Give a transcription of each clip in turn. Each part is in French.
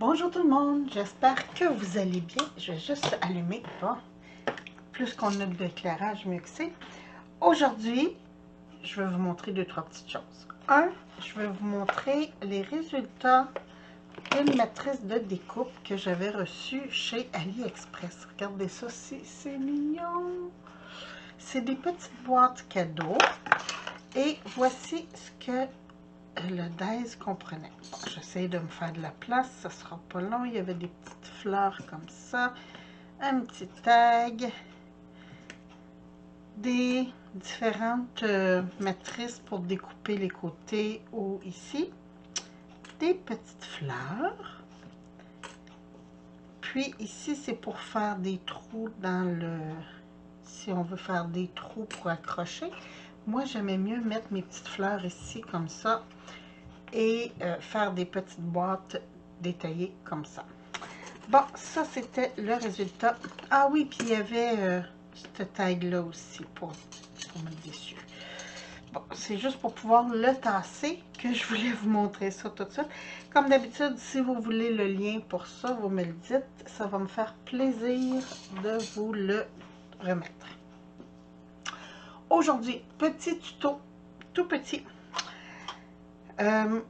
Bonjour tout le monde, j'espère que vous allez bien. Je vais juste allumer, bon, plus qu'on a de l'éclairage, mieux que c'est. Aujourd'hui, je vais vous montrer deux, trois petites choses. Un, je vais vous montrer les résultats d'une matrice de découpe que j'avais reçue chez AliExpress. Regardez ça, c'est mignon. C'est des petites boîtes cadeaux. Et voici ce que le dies comprenait. Bon, j'essaie de me faire de la place, ça sera pas long. Il y avait des petites fleurs comme ça, un petit tag, des différentes matrices pour découper les côtés ou ici, des petites fleurs. Puis ici, c'est pour faire des trous dans le... Si on veut faire des trous pour accrocher. Moi, j'aimais mieux mettre mes petites fleurs ici comme ça et faire des petites boîtes détaillées comme ça. Bon, ça c'était le résultat. Ah oui, puis il y avait cette tag-là aussi pour mettre dessus. Bon, c'est juste pour pouvoir le tasser que je voulais vous montrer ça tout de suite. Comme d'habitude, si vous voulez le lien pour ça, vous me le dites. Ça va me faire plaisir de vous le remettre. Aujourd'hui, petit tuto, tout petit. Je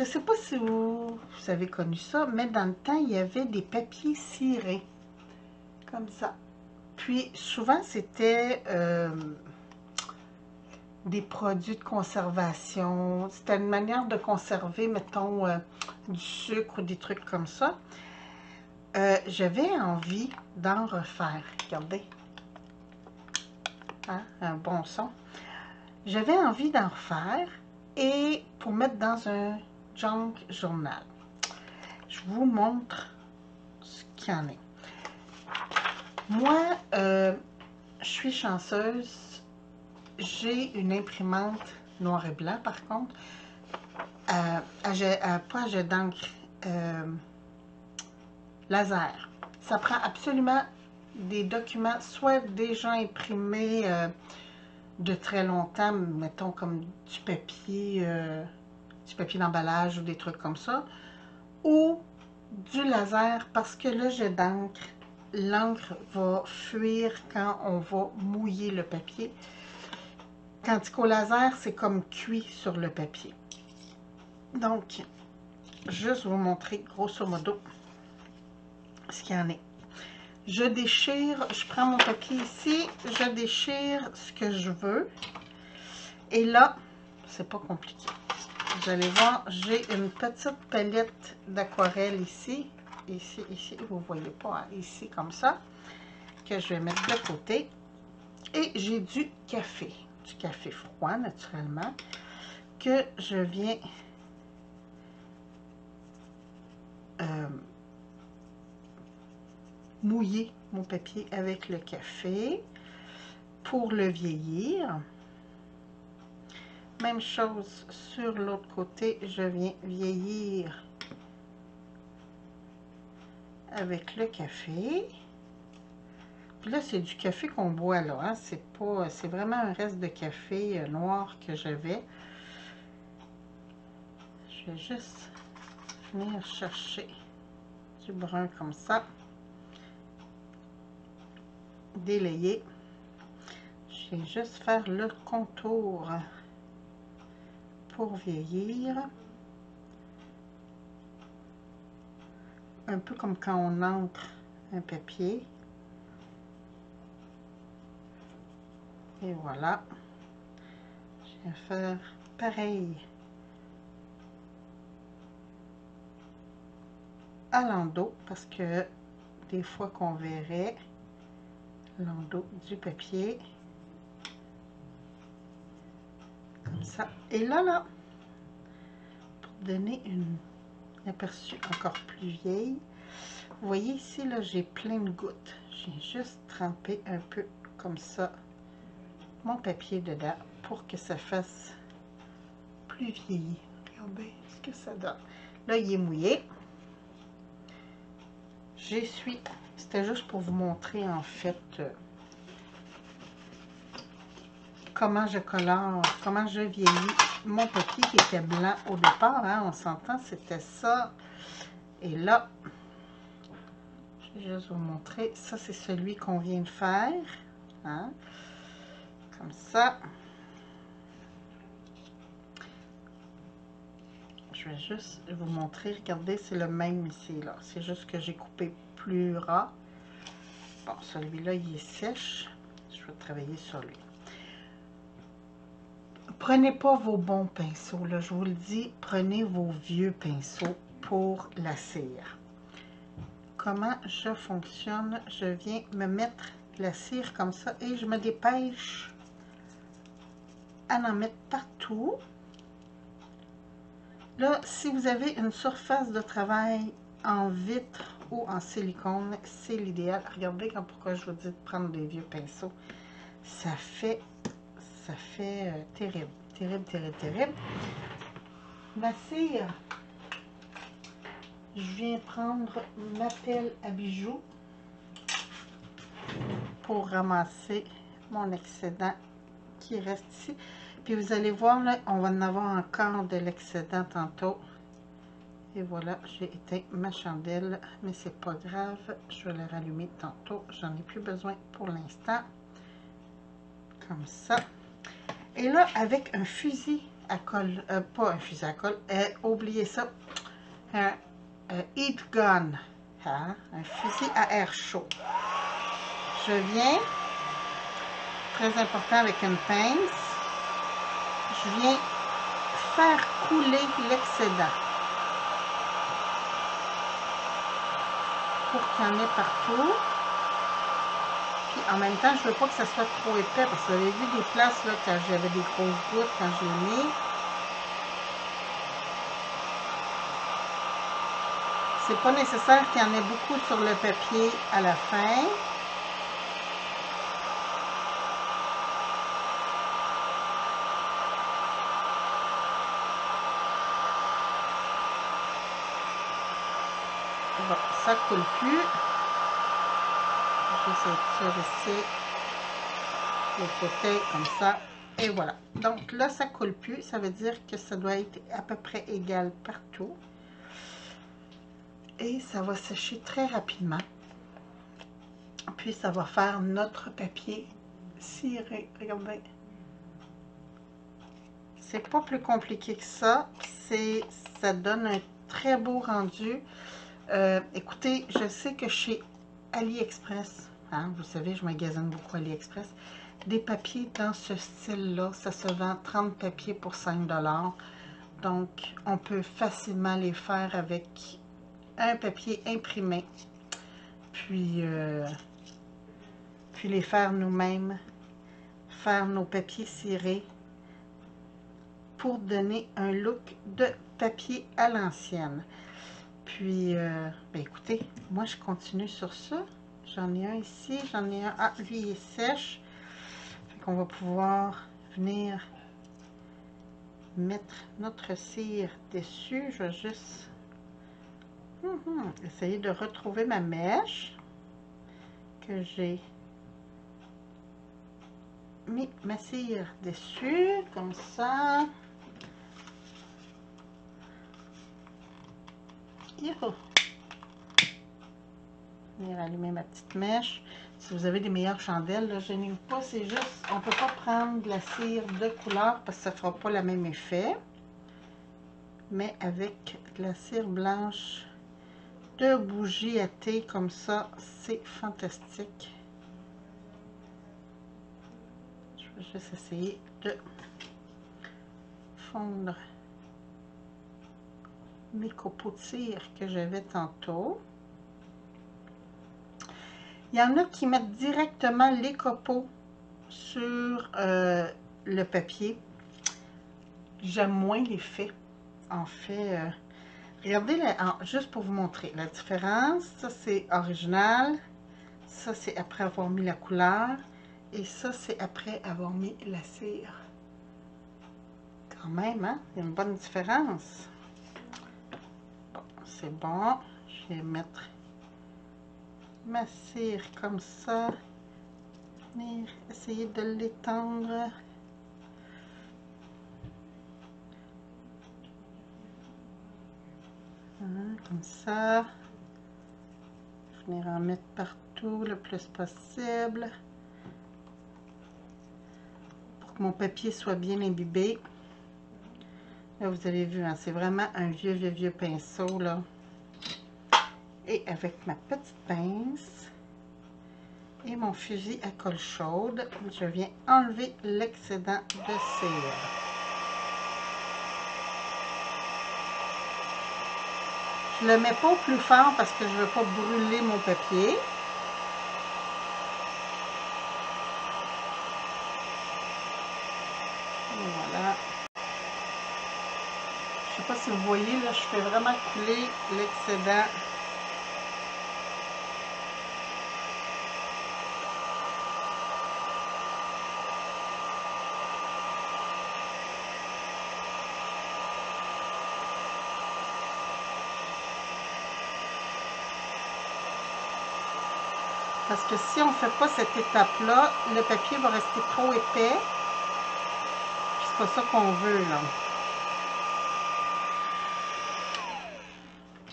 ne sais pas si vous avez connu ça, mais dans le temps, il y avait des papiers cirés, comme ça. Puis, souvent, c'était des produits de conservation. C'était une manière de conserver, mettons, du sucre ou des trucs comme ça. J'avais envie d'en refaire. Regardez. Hein, un bon son. J'avais envie d'en refaire et pour mettre dans un junk journal. Je vous montre ce qu'il y en est. Moi, je suis chanceuse. J'ai une imprimante noir et blanc, par contre, pas à jet d'encre, laser. Ça prend absolument des documents, soit déjà imprimés de très longtemps, mettons comme du papier d'emballage ou des trucs comme ça, ou du laser, parce que le jet d'encre, l'encre va fuir quand on va mouiller le papier, tandis qu'au laser, c'est comme cuit sur le papier. Donc, juste vous montrer grosso modo ce qu'il y en est. Je déchire, je prends mon papier ici, je déchire ce que je veux, et là, c'est pas compliqué. Vous allez voir, j'ai une petite palette d'aquarelle ici, ici, vous ne voyez pas, hein, ici comme ça, que je vais mettre de côté. Et j'ai du café froid naturellement, que je viens mouiller mon papier avec le café pour le vieillir. Même chose sur l'autre côté, je viens vieillir avec le café. Puis là, c'est du café qu'on boit là, hein? C'est vraiment un reste de café noir que j'avais. Je vais juste venir chercher du brun comme ça. Délayer. Je vais juste faire le contour pour vieillir. Un peu comme quand on encre un papier. Et voilà. Je vais faire pareil à l'endos parce que des fois qu'on verrait l'endos du papier comme ça. Et là, pour donner un aperçu encore plus vieille, vous voyez ici, là, j'ai plein de gouttes. J'ai juste trempé un peu comme ça mon papier dedans pour que ça fasse plus vieilli. Regardez ce que ça donne. Là, il est mouillé. J'essuie. C'était juste pour vous montrer en fait comment je colore, comment je vieillis mon papier qui était blanc au départ. Hein, on s'entend, c'était ça. Et là, je vais juste vous montrer. Ça, c'est celui qu'on vient de faire. Hein? Comme ça. Je vais juste vous montrer. Regardez, c'est le même ici, là. C'est juste que j'ai coupé plus ras. Bon, celui-là, il est sèche. Je vais travailler sur lui. Prenez pas vos bons pinceaux, là, je vous le dis. Prenez vos vieux pinceaux pour la cire. Comment je fonctionne? Je viens me mettre la cire comme ça et je me dépêche à en mettre partout. Là, si vous avez une surface de travail en vitre ou en silicone, c'est l'idéal. Regardez pourquoi je vous dis de prendre des vieux pinceaux. Ça fait terrible, terrible, terrible, terrible. Ma cire, je viens prendre ma pelle à bijoux pour ramasser mon excédent qui reste ici. Puis vous allez voir, là, on va en avoir encore de l'excédent tantôt. Et voilà, j'ai éteint ma chandelle, mais c'est pas grave, je vais la rallumer tantôt. J'en ai plus besoin pour l'instant. Comme ça. Et là, avec un fusil à colle, pas un fusil à colle, oubliez ça, un heat gun, hein, un fusil à air chaud. Je viens, très important avec une pince, je viens faire couler l'excédent pour qu'il y en ait partout. Puis en même temps, je ne veux pas que ça soit trop épais parce que vous avez vu des places là, quand j'avais des grosses gouttes quand je l'ai mis. C'est pas nécessaire qu'il y en ait beaucoup sur le papier à la fin. Bon, ça coule plus. Juste être sûr ici, le côté comme ça. Et voilà. Donc là, ça coule plus. Ça veut dire que ça doit être à peu près égal partout. Et ça va sécher très rapidement. Puis ça va faire notre papier ciré. Regardez. C'est pas plus compliqué que ça. Ça donne un très beau rendu. Écoutez, je sais que chez AliExpress, hein, vous savez, je magasine beaucoup AliExpress, des papiers dans ce style-là, ça se vend 30 papiers pour 5 $. Donc, on peut facilement les faire avec un papier imprimé, puis les faire nous-mêmes, faire nos papiers cirés pour donner un look de papier à l'ancienne. Puis, ben écoutez, moi je continue sur ça. J'en ai un ici, j'en ai un. Ah, lui il est sèche. Fait qu'on va pouvoir venir mettre notre cire dessus. Je vais juste essayer de retrouver ma mèche que j'ai mis ma cire dessus, comme ça. Youhou! Venir allumer ma petite mèche. Si vous avez des meilleures chandelles, là, gênez-vous pas, c'est juste, on ne peut pas prendre de la cire de couleur parce que ça ne fera pas le même effet. Mais avec de la cire blanche de bougie à thé comme ça, c'est fantastique. Je vais juste essayer de fondre mes copeaux de cire que j'avais tantôt. Il y en a qui mettent directement les copeaux sur le papier. J'aime moins l'effet. En fait, regardez, juste pour vous montrer la différence. Ça, c'est original. Ça, c'est après avoir mis la couleur. Et ça, c'est après avoir mis la cire. Quand même, hein? Il y a une bonne différence. Bon, c'est bon. Je vais mettre ma cire comme ça. Venir essayer de l'étendre. Hein, comme ça. Je vais venir en mettre partout le plus possible pour que mon papier soit bien imbibé. Là, vous avez vu, hein, c'est vraiment un vieux pinceau, là. Et avec ma petite pince et mon fusil à colle chaude, je viens enlever l'excédent de cire. Je ne le mets pas au plus fort parce que je ne veux pas brûler mon papier. Et voilà. Je ne sais pas si vous voyez, là, je fais vraiment couler l'excédent. Parce que si on ne fait pas cette étape-là, le papier va rester trop épais. Puis c'est pas ça qu'on veut, là.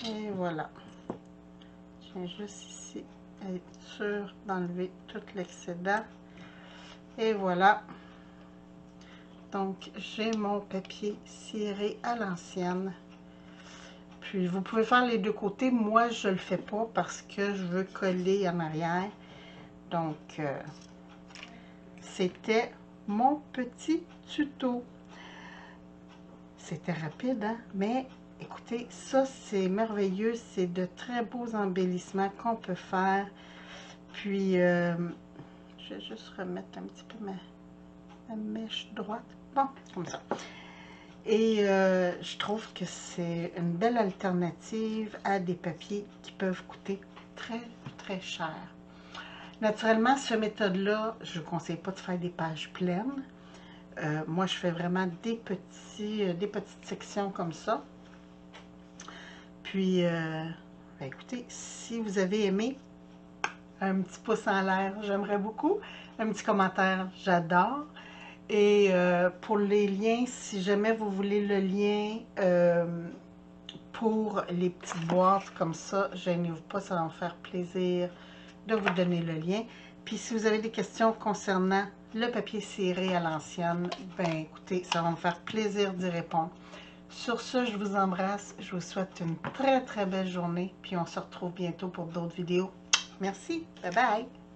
Et voilà. Je viens juste ici être sûr d'enlever tout l'excédent. Et voilà. Donc, j'ai mon papier ciré à l'ancienne. Puis, vous pouvez faire les deux côtés. Moi, je ne le fais pas parce que je veux coller en arrière. Donc, c'était mon petit tuto. C'était rapide, hein? Mais écoutez, ça, c'est merveilleux. C'est de très beaux embellissements qu'on peut faire. Puis, je vais juste remettre un petit peu ma mèche droite. Bon, comme ça. Et je trouve que c'est une belle alternative à des papiers qui peuvent coûter très cher. Naturellement, cette méthode-là, je ne vous conseille pas de faire des pages pleines. Moi, je fais vraiment des petites sections comme ça. Puis, ben écoutez, si vous avez aimé, un petit pouce en l'air, j'aimerais beaucoup. Un petit commentaire, j'adore. Et pour les liens, si jamais vous voulez le lien pour les petites boîtes comme ça, gênez-vous pas, ça va me faire plaisir de vous donner le lien. Puis si vous avez des questions concernant le papier ciré à l'ancienne, ben écoutez, ça va me faire plaisir d'y répondre. Sur ce, je vous embrasse, je vous souhaite une très belle journée, puis on se retrouve bientôt pour d'autres vidéos. Merci, bye bye!